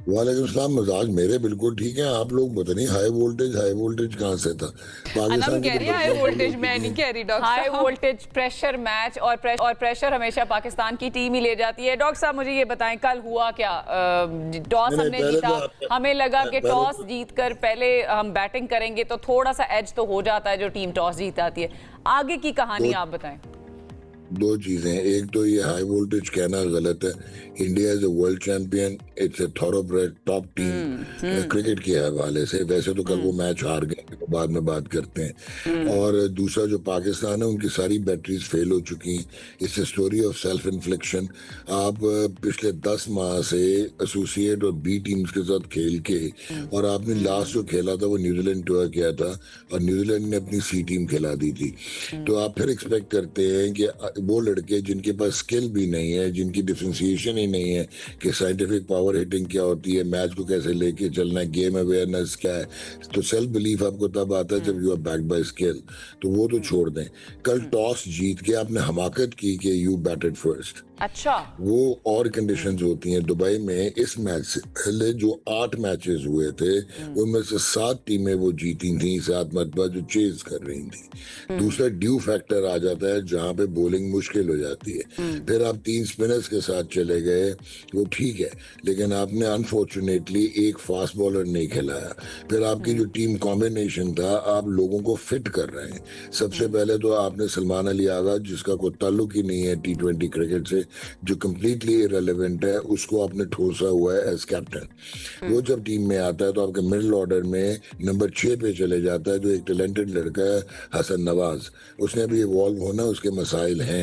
वालेकुम सलाम। मजाज मेरे बिल्कुल ठीक है। आप लोग पता नहीं हाई वोल्टेज कहाँ से था। अनम पाकिस्तान की कह तो रही है हाई बत्तियां बंद हो वोल्टेज, मैं चुकी नहीं हैं। कह रही डॉक्टर हाई साहब। वोल्टेज प्रेशर मैच और प्रेशर हमेशा पाकिस्तान की टीम ही ले जाती है। डॉक्टर साहब मुझे ये बताएं, कल हुआ क्या? टॉस नहीं हमने पहले जीता। तो हमें लगा कि पहले टॉस तो जीतकर पहले हम बैटिंग करेंगे तो थोड़ा सा एज तो हो जाता है जो टीम टॉस जीत आती है। आगे की कहानी दो आप बताएं। दो चीजें। एक तो ये हाई वोल्टेज कहना गलत है। India is a world champion, it's a thoroughbred top team cricket के हवाले से। वैसे तो कल वो मैच हार गए, तो बाद में बात करते हैं। और दूसरा जो पाकिस्तान है, उनकी सारी बैटरीज फेल हो चुकी हैं। It's a story of self इन्फ्लिक्शन। आप पिछले 10 माह से एसोसिएट और बी टीम्स के साथ खेल के, और आपने लास्ट जो खेला था वो न्यूजीलैंड टूर किया था, और न्यूजीलैंड ने अपनी सी टीम खिला दी थी। तो आप फिर एक्सपेक्ट करते हैं कि वो लड़के जिनके पास स्किल भी नहीं है, जिनकी डिफरेंशिएशन ही नहीं है कि साइंटिफिक पावर हिटिंग क्या होती है, मैच को कैसे लेके चलना है, गेम अवेयरनेस क्या है, तो सेल्फ बिलीफ आपको तब आता है जब you are backed by skill. तो वो तो छोड़ दें। कल टॉस जीत के आपने हमाकत की कि यू बैटेड फर्स्ट। अच्छा। वो और कंडीशंस होती हैं दुबई में। इस मैच से पहले जो 8 मैचेस हुए थे, उनमें से 7 टीमें वो जीती थी, 7 मरतबा जो चेज कर रही थी। दूसरा ड्यू फैक्टर आ जाता है जहां पे बॉलिंग मुश्किल हो जाती है। फिर आप 3 स्पिनर्स के साथ चले गए, वो ठीक है, लेकिन आपने अनफॉर्चुनेटली एक फास्ट बॉलर नहीं खिलाया। फिर आपकी जो टीम कॉम्बिनेशन था, आप लोगों को फिट कर रहे हैं। सबसे पहले तो आपने सलमान अली आगा, जिसका कोई ताल्लुक ही नहीं है T20 क्रिकेट से, जो कंप्लीटली इरेलेवेंट है, उसको आपने ठोसा हुआ है एज कैप्टन। वो जब टीम में आता है तो आपके मिडिल ऑर्डर में नंबर 6 पे चले जाता है, जो एक टैलेंटेड लड़का है, हसन नवाज। उसने भी इवॉल्व होना, उसके मसाइल हैं।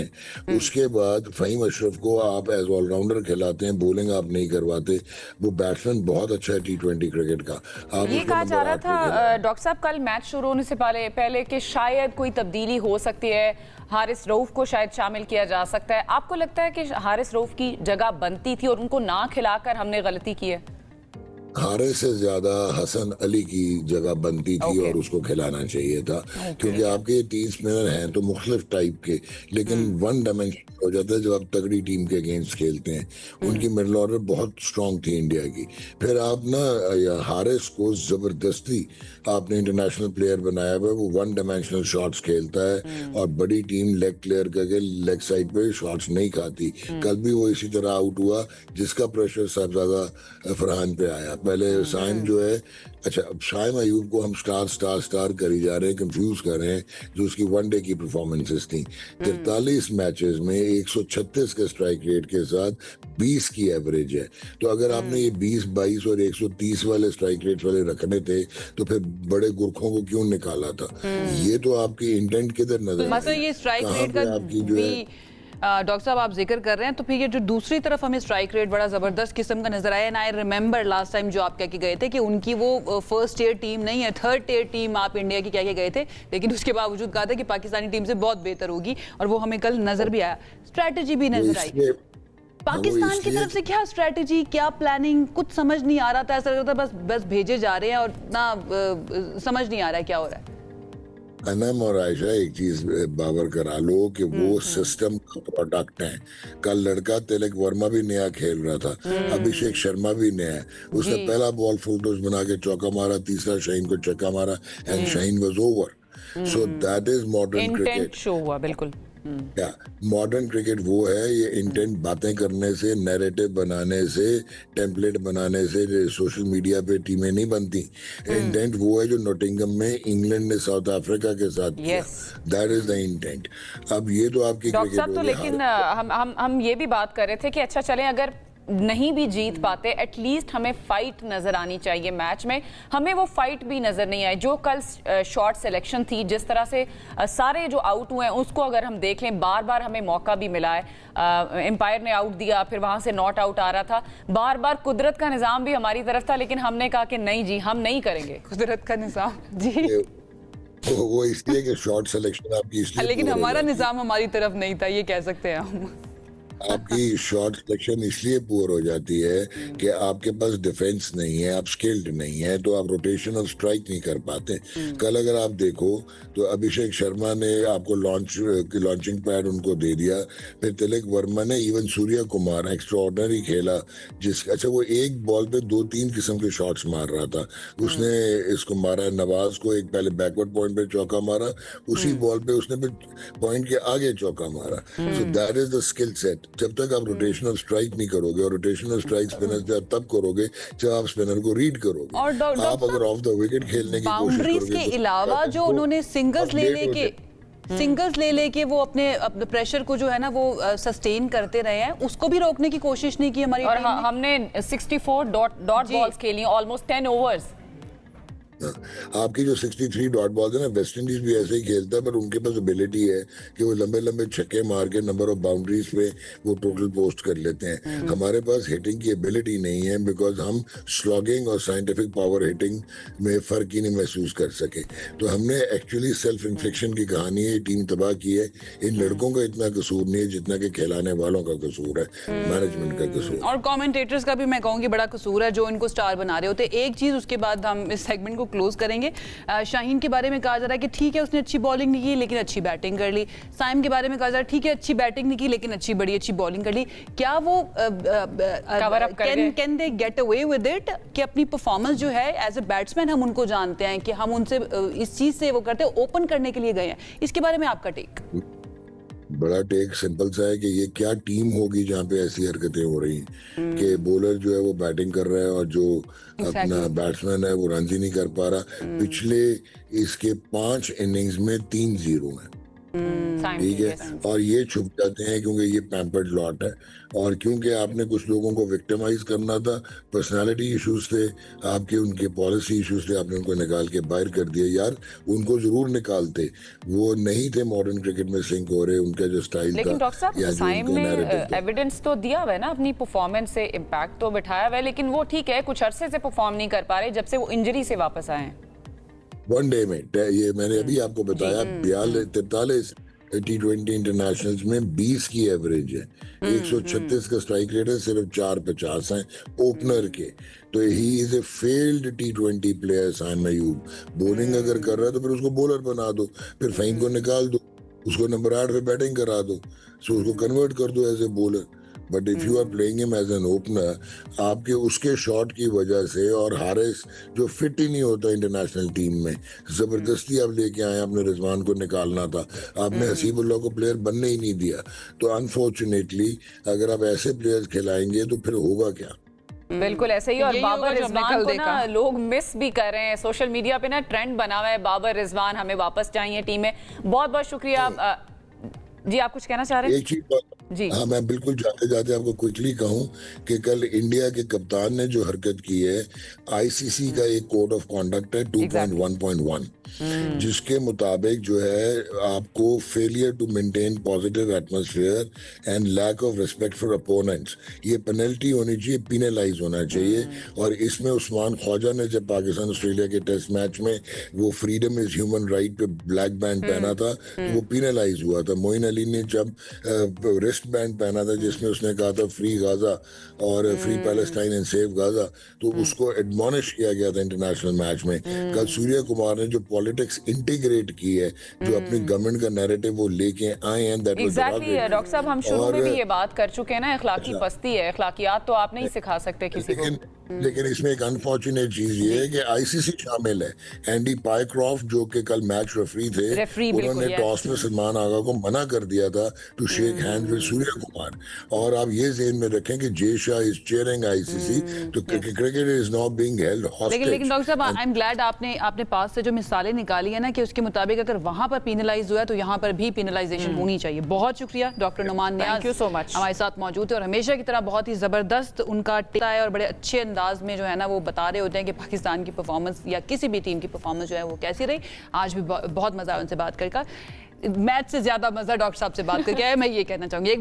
उसके बाद फहीम अशरफ को आप एज ऑलराउंडर खिलाते हैं, बॉलिंग आप नहीं करवाते। वो बैट्समैन बहुत अच्छा है T20 क्रिकेट का, आप ये उसको कहा जा नंबर रहा 8 पे था खिलाएं। डॉक्टर साहब कल मैच शुरू होने से पहले पहले कि शायद कोई तब्दीली हो सकती है, हारिस रऊफ को शायद शामिल किया जा सकता है। आपको लगता है कि हारिस रऊफ की जगह बनती थी और उनको ना खिलाकर हमने गलती की है? हारे से ज्यादा हसन अली की जगह बनती थी ओके। और उसको खिलाना चाहिए था। ओके। क्योंकि आपके ये 30 स्पिनर हैं तो मुख्तलिफ टाइप के, लेकिन वन डायमेंशन हो जाता है जब आप तगड़ी टीम के अगेंस्ट खेलते हैं। उनकी मिडल ऑर्डर बहुत स्ट्रांग थी इंडिया की। फिर आप ना हारिस को जबरदस्ती आपने इंटरनेशनल प्लेयर बनाया हुआ है, वो वन डायमेंशनल शॉट्स खेलता है, और बड़ी टीम लेग क्लियर करके लेग साइड पे शॉट्स नहीं खाती। कल भी वो इसी तरह आउट हुआ, जिसका प्रेशर साहबजादा फरहान पे आया। पहले साइम जो है, अच्छा अब शाइम अयूब को हम स्टार स्टार स्टार करी जा रहे हैं, कंफ्यूज कर रहे हैं, जो उसकी वनडे की परफॉर्मेंसेस थी। 43 मैचेस में 136 के स्ट्राइक रेट के साथ 20 की एवरेज है। तो अगर आपने ये 20, 22 और 130 वाले स्ट्राइक रेट वाले रखने थे, तो फिर बड़े गुरखों को क्यों निकाला था? ये तो आपकी इंटेंट किधर नजर मतलब आई? ये स्ट्राइक कहाँ रेट का पे आपकी जो भी है। डॉक्टर साहब आप जिक्र कर रहे हैं, तो फिर ये जो दूसरी तरफ हमें स्ट्राइक रेट बड़ा जबरदस्त किस्म का नजर आया। And I remember last time जो आप कह के गए थे कि उनकी वो फर्स्ट टियर टीम नहीं है, थर्ड टियर टीम आप इंडिया की कह के गए थे, लेकिन उसके बावजूद कहा था कि पाकिस्तानी टीम से बहुत बेहतर होगी, और वो हमें कल नजर भी आया, स्ट्रैटेजी भी वो नजर आई। इसलिए हाँ, वो पाकिस्तान की इसलिए तरफ से क्या स्ट्रैटेजी, क्या प्लानिंग, कुछ समझ नहीं आ रहा था। ऐसा लगता था बस बस भेजे जा रहे हैं और ना समझ नहीं आ रहा है क्या हो रहा है। अनम और आयशा, एक चीज बावर करा लो कि वो सिस्टम का प्रोडक्ट है। कल लड़का तिलक वर्मा भी नया खेल रहा था, अभिषेक शर्मा भी नया है। उसने जी। पहला बॉल फुल टॉस बना के चौका मारा, तीसरा शाहीन को छक्का मारा, and Shaheen was over. So that is modern intent cricket. Show हुआ बिल्कुल। क्या मॉडर्न क्रिकेट वो है? ये इंटेंट बातें करने से, नैरेटिव बनाने से, टेम्पलेट बनाने से सोशल मीडिया पे टीमें नहीं बनती। इंटेंट वो है जो नोटिंगम में इंग्लैंड ने साउथ अफ्रीका के साथ किया। Yes. That is the intent. अब ये तो आपकी डॉक्टर क्रिकेट साहब हो तो गई। लेकिन हम ये भी बात कर रहे थे कि अच्छा चलें, अगर नहीं भी जीत पाते एटलीस्ट हमें फाइट नजर आनी चाहिए मैच में। हमें वो फाइट भी नजर नहीं आई जो कल शॉट सिलेक्शन थी, जिस तरह से सारे जो आउट हुए हैं उसको अगर हम देख लें, बार बार हमें मौका भी मिला है। एम्पायर ने आउट दिया, फिर वहां से नॉट आउट आ रहा था, बार बार कुदरत का निजाम भी हमारी तरफ था, लेकिन हमने कहा कि नहीं जी, हम नहीं करेंगे। कुदरत का निजाम जी। वो इसलिए कि शॉर्ट सिलेक्शन आपकी इसलिए लेकिन पुअर हो हमारा जाती है। निजाम हमारी तरफ नहीं था, ये कह सकते हैं हम। आपकी शॉट सिलेक्शन इसलिए पुअर हो जाती है कि आपके पास डिफेंस नहीं है, आप स्किल्ड नहीं है, तो आप रोटेशनल स्ट्राइक नहीं कर पाते। कल अगर आप देखो तो अभिषेक शर्मा ने आपको लॉन्चिंग पैड उनको दे दिया, फिर तिलक वर्मा ने, इवन सूर्य कुमार एक्स्ट्राऑर्डिनरी खेला, अच्छा वो एक बॉल पे 2-3 किस्म के शॉट्स मार रहा था। उसने इसको मारा नवाज को, एक पहले बैकवर्ड पॉइंट पे चौका मारा, उसी बॉल पे उसने फिर पॉइंट के आगे चौका मारा। So that is the skill set. जब तक आप रोटेशनल स्ट्राइक नहीं करोगे, और रोटेशनल स्ट्राइक स्पिनर से तब करोगे जब आप स्पिनर को रीड करोगे। और आप अगर ऑफ द विकेट खेलने की कोशिश बाउंड्रीज करोगे के तो अलावा जो उन्होंने सिंगल्स ले लेके वो अपने प्रेशर को जो है ना वो सस्टेन करते रहे हैं, उसको भी रोकने की कोशिश नहीं की हमारी और टीम ने। हमने 64 डॉट बॉल्स खेली, ऑलमोस्ट 10 ओवर्स। आपकी जो 63 डॉट बॉल है ना, वेस्ट इंडीज भी ऐसे ही खेलता है, पर उनके पास एबिलिटी है कि वो लंबे लंबे छक्के मार के नंबर ऑफ बाउंड्रीज पे वो टोटल पोस्ट कर लेते हैं। हमारे पास हिटिंग की एबिलिटी नहीं है, बिकॉज हम स्लॉगिंग और साइंटिफिक पावर हिटिंग में फर्क ही नहीं महसूस कर सके। तो हमने एक्चुअली सेल्फ इन्फेक्शन की कहानी है, टीम तबाह की है। इन लड़कों का इतना कसूर नहीं है जितना कि खिलाने वालों का कसूर है, मैनेजमेंट का कसूर। और कमेंटेटर्स का भी मैं कहूंगी बड़ा कसूर है, जो इनको स्टार बना रहे होते। एक चीज उसके बाद हम इस सेगमेंट को क्लोज करेंगे। शाहीन के बारे में कहा जा रहा है कि ठीक है उसने अच्छी बॉलिंग नहीं की लेकिन अच्छी बैटिंग कर ली। साइम के बारे में कहा जा रहा है ठीक है अच्छी बैटिंग नहीं की लेकिन बड़ी अच्छी बॉलिंग कर ली। क्या वो can they get away with it कि अपनी परफॉर्मेंस जो है एज ए बैट्समैन हम उनको जानते हैं कि हम उनसे इस चीज से वो करते हैं, ओपन करने के लिए गए हैं। इसके बारे में आपका टेक? बड़ा टेक सिंपल सा है कि ये क्या टीम होगी जहाँ पे ऐसी हरकतें हो रही हैं कि बॉलर जो है वो बैटिंग कर रहा है और जो अपना बैट्समैन है वो रन ही नहीं कर पा रहा। पिछले इसके 5 इनिंग्स में 3 0 हैं, ठीक है, और ये छुप जाते हैं क्योंकि ये पैम्पर्ड लॉट है, और क्योंकि आपने कुछ लोगों को विक्टिमाइज करना था, पर्सनालिटी इश्यूज थे आपके, उनके पॉलिसी इश्यूज थे, आपने उनको निकाल के बाहर कर दिया। यार उनको जरूर निकालते, वो नहीं थे मॉडर्न क्रिकेट में सिंक हो रहे, उनका जो स्टाइल था। लेकिन डॉक्टर साहब साइम ने एविडेंस तो दिया हुआ है ना, अपनी परफॉर्मेंस से इम्पैक्ट तो बिठाया हुआ है, लेकिन वो ठीक है कुछ अरसे से परफॉर्म नहीं कर पा रहे जब से वो इंजरी से वापस आए हैं। वनडे में ये मैंने अभी आपको बताया 43 T20 इंटरनेशनल्स में 20 की एवरेज है, 136 का स्ट्राइक रेट है, सिर्फ 450 हैं ओपनर के। तो he is a failed T20 player. Saim Ayub bowling अगर कर रहा है तो फिर उसको बॉलर बना दो, फिर फहीम को निकाल दो, उसको नंबर 8 पे बैटिंग करा दो, सो उसको कन्वर्ट कर दो as a bowler. But if you are playing him as an opener, आपके उसके शॉट की वजह से, और हारिस जो फिट ही नहीं होता इंटरनेशनल टीम में, जबरदस्ती आप लेके आए, आपने रिजवान को निकालना था, आपने हसीबुल्लाह को प्लेयर बनने ही नहीं दिया। तो अनफॉर्चुनेटली अगर आप ऐसे प्लेयर्स खिलाएंगे तो फिर होगा क्या? बिल्कुल ऐसे ही। और बाबर रिजवान को ना लोग मिस भी कर रहे हैं, सोशल मीडिया पे ना ट्रेंड बना हुआ है बाबर रिजवान हमें वापस चाहिए टीम में। बहुत बहुत शुक्रिया। जी आप कुछ कहना चाह रहे हैं? एक चीज जी हाँ, मैं बिल्कुल जाते जाते आपको क्विकली कहूं कि कल इंडिया के कप्तान ने जो हरकत की है, आईसीसी का एक कोड ऑफ कॉन्डक्ट है 2.1.1 जिसके मुताबिक जो है आपको failure to maintain positive atmosphere and lack of respect for opponents, ये पेनल्टी होनी चाहिए, पिनलाइज होना चाहिए। और इसमें उस्मान ख्वाजा ने जब पाकिस्तान ऑस्ट्रेलिया के टेस्ट मैच में वो फ्रीडम इज ह्यूमन राइट पे ब्लैक बैंड पहना था तो वो पिनलाइज हुआ था। मोइन अली ने जब रिस्ट बैंड पहना था जिसमें उसने कहा था फ्री गाजा और free Palestine and save Gaza, तो उसको एडमॉनिश किया गया था इंटरनेशनल मैच में। कल सूर्य कुमार ने जो पॉलिटिक्स इंटीग्रेट की है, जो अपनी गवर्नमेंट का नैरेटिव वो लेके आए हैं, दैट वाज एग्जैक्टली। डॉक्टर साहब हम शुरू में भी ये बात कर चुके हैं ना, अखलाकी पस्ती है, अखलाकियात तो आप नहीं सिखा सकते किसी को। लेकिन इसमें एक अनफॉर्चुनेट चीज ये है कि आईसीसी शामिल है। एंडी पायक्रॉफ्ट जो कि कल मैच रेफरी थे, उन्होंने टॉस में सलमान आगा को मना कर दिया था to shake hand with Surya Kumar. और आप ये ज़हन में रखें कि जे शाह इज चेयरिंग आईसीसी, तो cricket is not being held hostage. लेकिन डॉक्टर साहब आई एम ग्लैड आपने पास से जो मिसालें निकाली है ना कि उसके मुताबिक अगर वहां पर पिनलाइज हुआ है तो यहाँ पर भी पिनलाइजेशन होनी चाहिए। बहुत शुक्रिया doctor Numan Niaz, thank you so much, हमारे साथ मौजूद है और हमेशा की तरह बहुत ही जबरदस्त उनका टिका है और बड़े अच्छे अंदाज में जो है ना वो बता रहे होते हैं कि पाकिस्तान की परफॉर्मेंस या किसी भी टीम की परफॉर्मेंस जो है वो कैसी रही। आज भी बहुत मजा आया उनसे बात करके, मैच से ज्यादा मजा डॉक्टर साहब से बात करके आया, मैं ये कहना चाहूंगी।